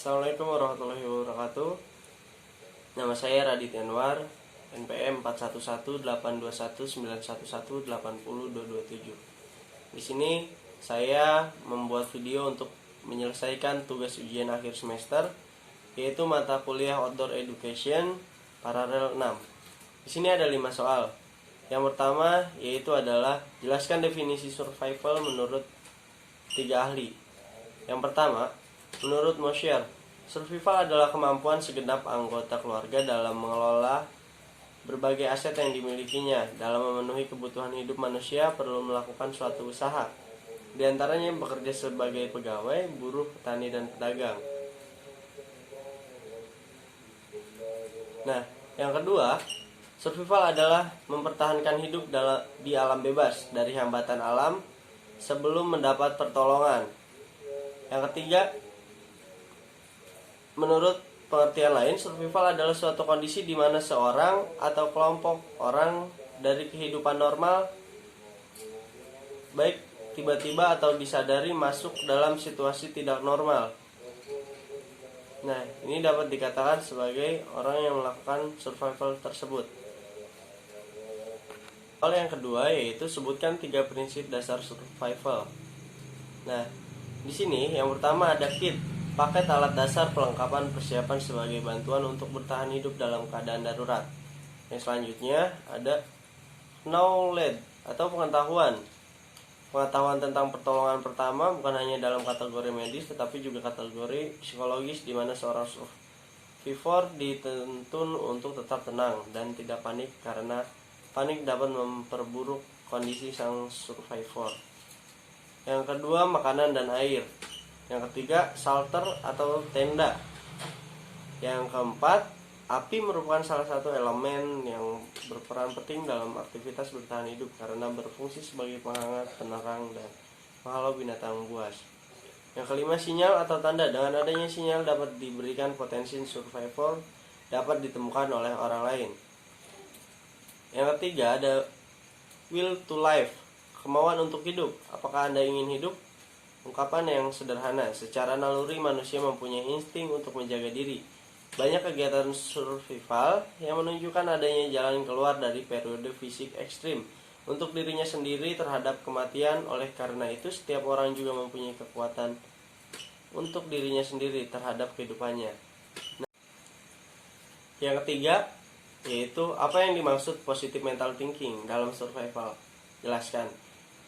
Assalamualaikum warahmatullahi wabarakatuh. Nama saya Radit Anwar, NPM 41182191180227. Di sini saya membuat video untuk menyelesaikan tugas ujian akhir semester, yaitu mata kuliah Outdoor Education Paralel 6. Di sini ada 5 soal. Yang pertama yaitu adalah jelaskan definisi survival menurut 3 ahli. Yang pertama, menurut Mosher, survival adalah kemampuan segenap anggota keluarga dalam mengelola berbagai aset yang dimilikinya. Dalam memenuhi kebutuhan hidup manusia perlu melakukan suatu usaha. Di antaranya bekerja sebagai pegawai, buruh, petani, dan pedagang. Nah, yang kedua, survival adalah mempertahankan hidup di alam bebas dari hambatan alam sebelum mendapat pertolongan. Yang ketiga, menurut pengertian lain, survival adalah suatu kondisi di mana seorang atau kelompok orang dari kehidupan normal, baik tiba-tiba atau disadari, masuk dalam situasi tidak normal. Nah, ini dapat dikatakan sebagai orang yang melakukan survival tersebut. Soal yang kedua yaitu sebutkan 3 prinsip dasar survival. Nah, di sini yang pertama ada kit, paket alat dasar pelengkapan persiapan sebagai bantuan untuk bertahan hidup dalam keadaan darurat. Yang selanjutnya ada knowledge atau pengetahuan. Pengetahuan tentang pertolongan pertama bukan hanya dalam kategori medis tetapi juga kategori psikologis, di mana seorang survivor dituntun untuk tetap tenang dan tidak panik karena panik dapat memperburuk kondisi sang survivor. Yang kedua, makanan dan air. Yang ketiga, shelter atau tenda. Yang keempat, api merupakan salah satu elemen yang berperan penting dalam aktivitas bertahan hidup karena berfungsi sebagai penghangat, penerang, dan penghalau binatang buas. Yang kelima, sinyal atau tanda. Dengan adanya sinyal dapat diberikan potensi survivor dapat ditemukan oleh orang lain. Yang ketiga, ada will to live, kemauan untuk hidup. Apakah Anda ingin hidup? Ungkapan yang sederhana, secara naluri manusia mempunyai insting untuk menjaga diri. Banyak kegiatan survival yang menunjukkan adanya jalan keluar dari periode fisik ekstrim untuk dirinya sendiri terhadap kematian. Oleh karena itu, setiap orang juga mempunyai kekuatan untuk dirinya sendiri terhadap kehidupannya. Nah, yang ketiga yaitu apa yang dimaksud positive mental thinking dalam survival. Jelaskan.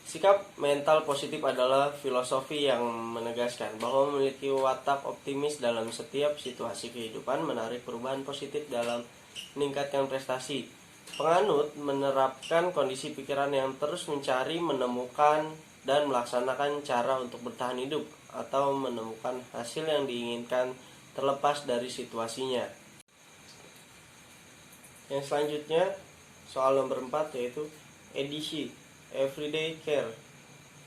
Sikap mental positif adalah filosofi yang menegaskan bahwa memiliki watak optimis dalam setiap situasi kehidupan menarik perubahan positif dalam meningkatkan prestasi. Penganut menerapkan kondisi pikiran yang terus mencari, menemukan, dan melaksanakan cara untuk bertahan hidup atau menemukan hasil yang diinginkan terlepas dari situasinya. Yang selanjutnya, soal nomor 4 yaitu edisi. Everyday care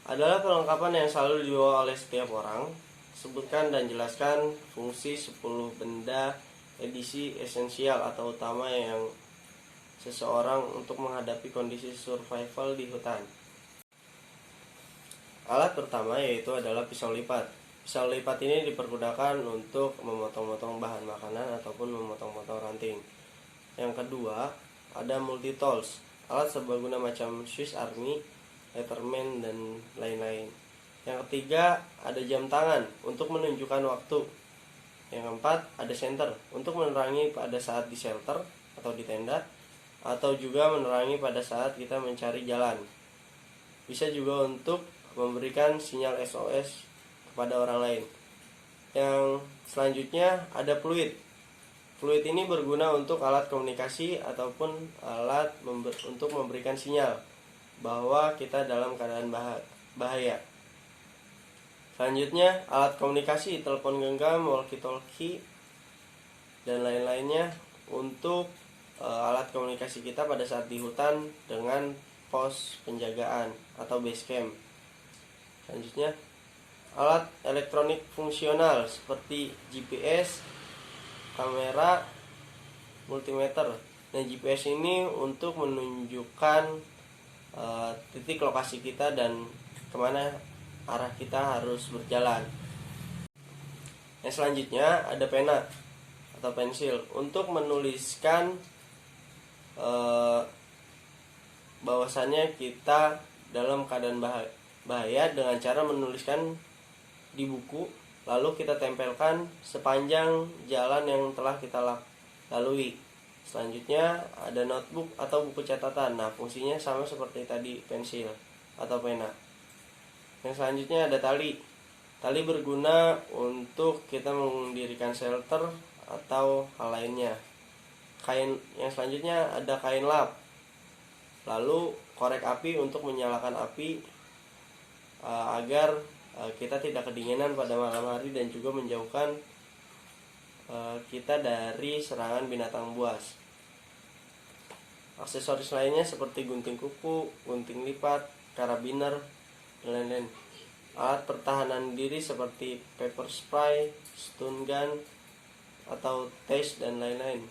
adalah perlengkapan yang selalu dibawa oleh setiap orang. Sebutkan dan jelaskan fungsi 10 benda edisi esensial atau utama yang seseorang untuk menghadapi kondisi survival di hutan. Alat pertama yaitu adalah pisau lipat. Pisau lipat ini dipergunakan untuk memotong-motong bahan makanan ataupun memotong-motong ranting. Yang kedua, ada multi tools, alat serbaguna macam Swiss Army, Letterman, dan lain-lain. Yang ketiga, ada jam tangan untuk menunjukkan waktu. Yang keempat, ada senter untuk menerangi pada saat di shelter atau di tenda, atau juga menerangi pada saat kita mencari jalan. Bisa juga untuk memberikan sinyal SOS kepada orang lain. Yang selanjutnya ada fluid. Fluid ini berguna untuk alat komunikasi ataupun alat untuk memberikan sinyal bahwa kita dalam keadaan bahaya. Selanjutnya, alat komunikasi, telepon genggam, walkie-talkie, dan lain-lainnya untuk alat komunikasi kita pada saat di hutan dengan pos penjagaan atau base camp. Selanjutnya, alat elektronik fungsional seperti GPS, kamera, multimeter. Nah, GPS ini untuk menunjukkan titik lokasi kita dan kemana arah kita harus berjalan. Yang selanjutnya ada pena atau pensil untuk menuliskan bahwasannya kita dalam keadaan bahaya dengan cara menuliskan di buku, lalu kita tempelkan sepanjang jalan yang telah kita lalui. Selanjutnya ada notebook atau buku catatan. Nah, fungsinya sama seperti tadi pensil atau pena. Yang selanjutnya ada tali. Tali berguna untuk kita mendirikan shelter atau hal lainnya. Kain yang selanjutnya ada kain lap. Lalu korek api untuk menyalakan api agar kita tidak kedinginan pada malam hari dan juga menjauhkan kita dari serangan binatang buas. Aksesoris lainnya seperti gunting kuku, gunting lipat, karabiner, dan lain-lain. Alat pertahanan diri seperti pepper spray, stun gun, atau taser dan lain-lain.